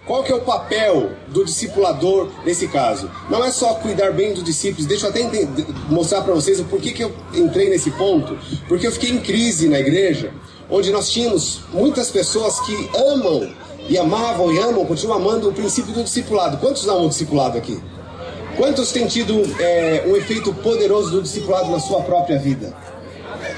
qual que é o papel do discipulador nesse caso? Não é só cuidar bem dos discípulos. Deixa eu até mostrar para vocês o porquê que eu entrei nesse ponto. Porque eu fiquei em crise na igreja, onde nós tínhamos muitas pessoas que amam e amavam e amam, continuam amando o princípio do discipulado. Quantos amam o discipulado aqui? Quantos têm tido um efeito poderoso do discipulado na sua própria vida?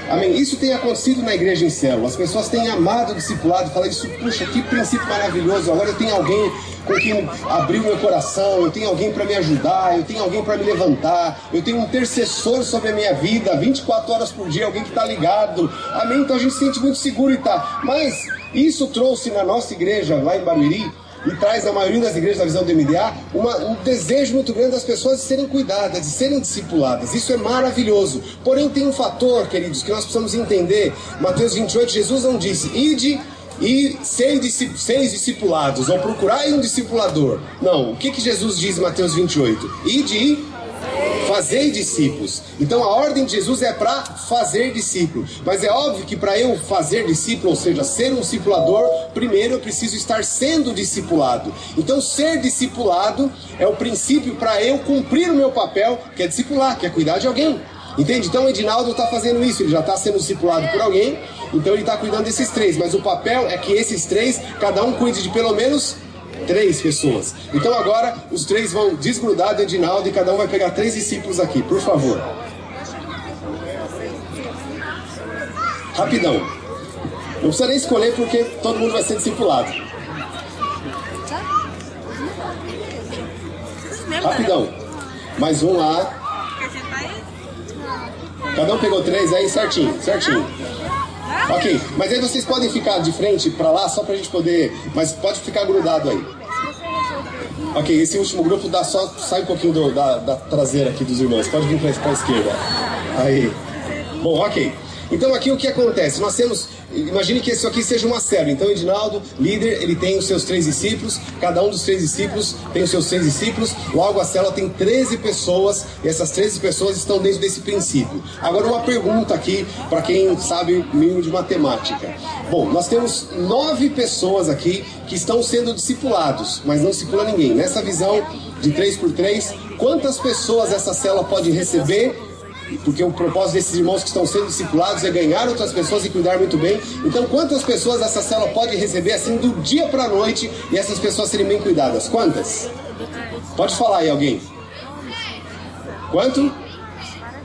Amém? Isso tem acontecido na igreja em célula. As pessoas têm amado o discipulado, falam isso, puxa, que princípio maravilhoso. Agora eu tenho alguém com quem abrir o meu coração, eu tenho alguém para me ajudar, eu tenho alguém para me levantar, eu tenho um intercessor sobre a minha vida, 24 horas por dia, alguém que está ligado. Amém? Então a gente se sente muito seguro e tá. Mas isso trouxe na nossa igreja, lá em Barueri, e traz na maioria das igrejas da visão do MDA um desejo muito grande das pessoas de serem cuidadas, de serem discipuladas. Isso é maravilhoso. Porém tem um fator, queridos, que nós precisamos entender. Mateus 28, Jesus não disse: ide e seis discipulados, ou procurai um discipulador. Não, o que Jesus diz em Mateus 28? Ide e fazei discípulos. Então a ordem de Jesus é para fazer discípulo. Mas é óbvio que para eu fazer discípulo, ou seja, ser um discipulador, primeiro eu preciso estar sendo discipulado. Então ser discipulado é o princípio para eu cumprir o meu papel, que é discipular, que é cuidar de alguém. Entende? Então o Edinaldo está fazendo isso, ele já está sendo discipulado por alguém, então ele está cuidando desses três. Mas o papel é que esses três, cada um cuide de pelo menos 3 pessoas. Então agora os 3 vão desgrudar do Edinaldo e cada um vai pegar 3 discípulos aqui, por favor. Rapidão. Não precisa nem escolher porque todo mundo vai ser discipulado. Rapidão. Mais um lá. Cada um pegou 3 aí, certinho, certinho. Ok, mas aí vocês podem ficar de frente pra lá, só pra gente poder... Mas pode ficar grudado aí. Ok, esse último grupo sai um pouquinho da traseira aqui dos irmãos. Pode vir pra esquerda. Aí. Bom, ok. Então aqui o que acontece? Nós temos... Imagine que isso aqui seja uma célula. Então Edinaldo, líder, ele tem os seus 3 discípulos. Cada um dos 3 discípulos tem os seus 6 discípulos. Logo a célula tem 13 pessoas. E essas 13 pessoas estão dentro desse princípio. Agora uma pergunta aqui para quem sabe o mínimo de matemática. Bom, nós temos 9 pessoas aqui que estão sendo discipulados, mas não discipula ninguém. Nessa visão de 3x3, quantas pessoas essa célula pode receber? Porque o propósito desses irmãos que estão sendo discipulados é ganhar outras pessoas e cuidar muito bem. Então quantas pessoas essa célula pode receber assim do dia para a noite e essas pessoas serem bem cuidadas? Quantas? Pode falar aí alguém. Quanto?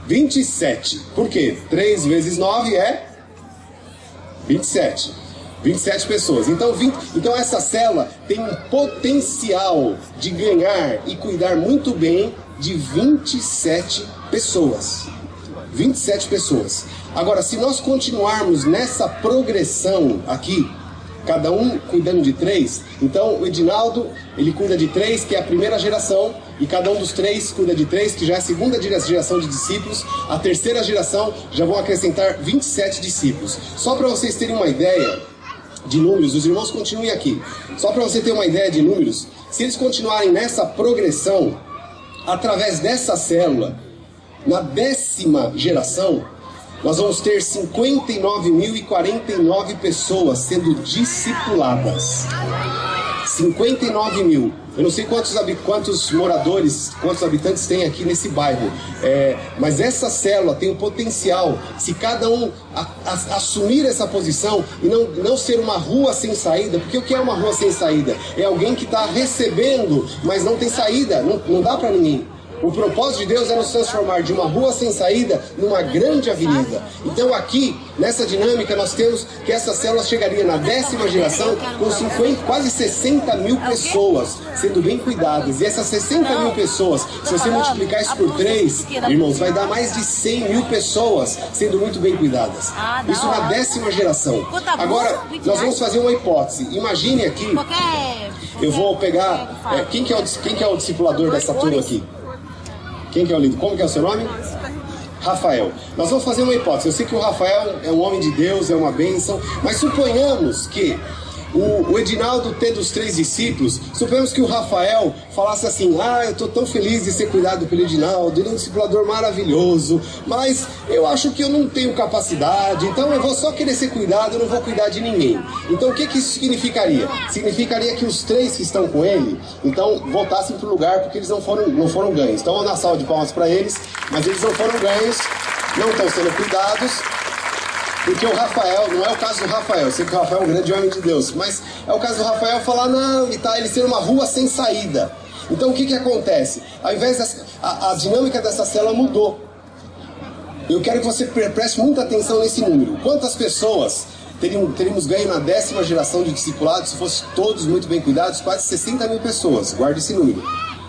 27. Por quê? 3 vezes 9 é 27. 27 pessoas. Então essa célula tem um potencial de ganhar e cuidar muito bem de 27 pessoas. 27 pessoas. Agora, se nós continuarmos nessa progressão aqui, cada um cuidando de 3, então o Edinaldo, ele cuida de 3, que é a primeira geração, e cada um dos 3 cuida de 3, que já é a segunda geração de discípulos. A terceira geração já vão acrescentar 27 discípulos. Só para vocês terem uma ideia de números, os irmãos continuem aqui. Só para você ter uma ideia de números, se eles continuarem nessa progressão, através dessa célula, na 10ª geração, nós vamos ter 59.049 pessoas sendo discipuladas. 59 mil. Eu não sei quantos moradores, quantos habitantes tem aqui nesse bairro, mas essa célula tem o potencial, se cada um assumir essa posição e não ser uma rua sem saída. Porque o que é uma rua sem saída? É alguém que está recebendo, mas não tem saída, não dá para ninguém. O propósito de Deus é nos transformar de uma rua sem saída numa grande avenida. Então aqui, nessa dinâmica, nós temos que essa célula chegaria na 10ª geração com quase 60 mil pessoas sendo bem cuidadas. E essas 60 mil pessoas, se você multiplicar isso por 3, irmãos, vai dar mais de 100 mil pessoas sendo muito bem cuidadas. Isso na 10ª geração. Agora, nós vamos fazer uma hipótese. Imagine aqui, eu vou pegar... Quem que é o discipulador dessa turma aqui? Quem que é o líder? Como que é o seu nome? Rafael. Nós vamos fazer uma hipótese. Eu sei que o Rafael é um homem de Deus, é uma bênção, mas suponhamos que o Edinaldo tendo os 3 discípulos, suponhamos que o Rafael falasse assim, eu estou tão feliz de ser cuidado pelo Edinaldo, ele é um discipulador maravilhoso, mas eu acho que eu não tenho capacidade, então eu vou só querer ser cuidado, eu não vou cuidar de ninguém. Então o que isso significaria? Significaria que os 3 que estão com ele, então voltassem para o lugar porque eles não foram ganhos. Então vamos dar salva de palmas para eles, mas eles não foram ganhos, não estão sendo cuidados. Porque o Rafael, não é o caso do Rafael, eu sei que o Rafael é um grande homem de Deus, mas é o caso do Rafael falar, não, e tá ele ser uma rua sem saída. Então o que acontece? Ao invés a dinâmica dessa célula mudou. Eu quero que você preste muita atenção nesse número. Quantas pessoas teríamos ganho na 10ª geração de discipulados se fossem todos muito bem cuidados? Quase 60 mil pessoas, guarde esse número.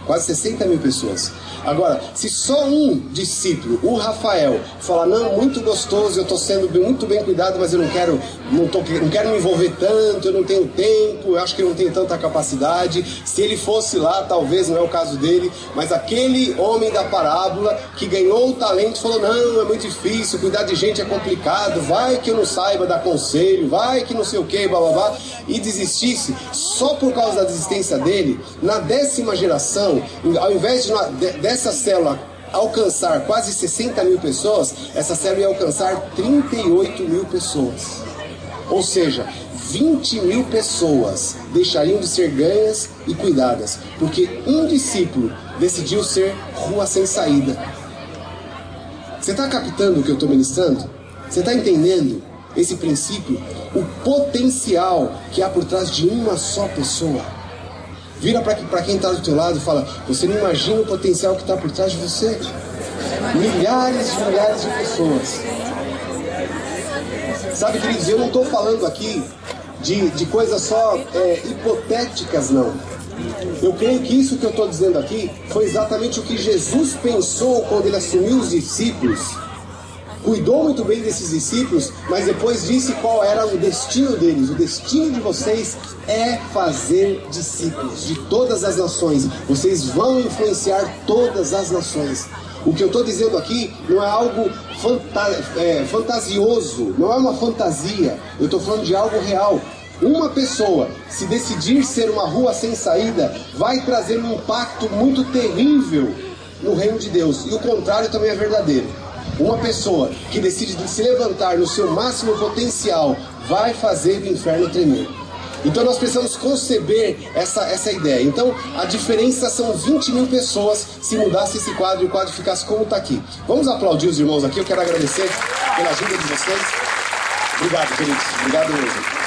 Quase 60 mil pessoas. Agora, se só um discípulo, o Rafael, falar, não, muito gostoso, eu estou sendo muito bem cuidado, mas eu não quero me envolver tanto, eu não tenho tempo, eu acho que eu não tenho tanta capacidade. Se ele fosse lá, talvez não é o caso dele, mas aquele homem da parábola que ganhou o talento falou, não, é muito difícil, cuidar de gente é complicado, vai que eu não saiba dar conselho, vai que não sei o que, blá blá blá, e desistisse, só por causa da desistência dele, na 10ª geração, ao invés dessa célula alcançar quase 60 mil pessoas, essa célula ia alcançar 38 mil pessoas. Ou seja, 20 mil pessoas deixariam de ser ganhas e cuidadas, porque um discípulo decidiu ser rua sem saída. Você está captando o que eu estou ministrando? Você está entendendo esse princípio? O potencial que há por trás de uma só pessoa. Vira para quem está do teu lado e fala, você não imagina o potencial que está por trás de você? Milhares e milhares de pessoas. Sabe, queridos, eu não estou falando aqui de coisas só hipotéticas, não. Eu creio que isso que eu estou dizendo aqui foi exatamente o que Jesus pensou quando ele assumiu os discípulos. Cuidou muito bem desses discípulos, mas depois disse qual era o destino deles. O destino de vocês é fazer discípulos de todas as nações. Vocês vão influenciar todas as nações. O que eu estou dizendo aqui não é algo fantasioso, não é uma fantasia. Eu estou falando de algo real. Uma pessoa, se decidir ser uma rua sem saída, vai trazer um impacto muito terrível no reino de Deus. E o contrário também é verdadeiro. Uma pessoa que decide se levantar no seu máximo potencial vai fazer o inferno tremer. Então nós precisamos conceber essa ideia. Então a diferença são 20 mil pessoas se mudasse esse quadro e o quadro ficasse como está aqui. Vamos aplaudir os irmãos aqui. Eu quero agradecer pela ajuda de vocês. Obrigado, queridos. Obrigado mesmo.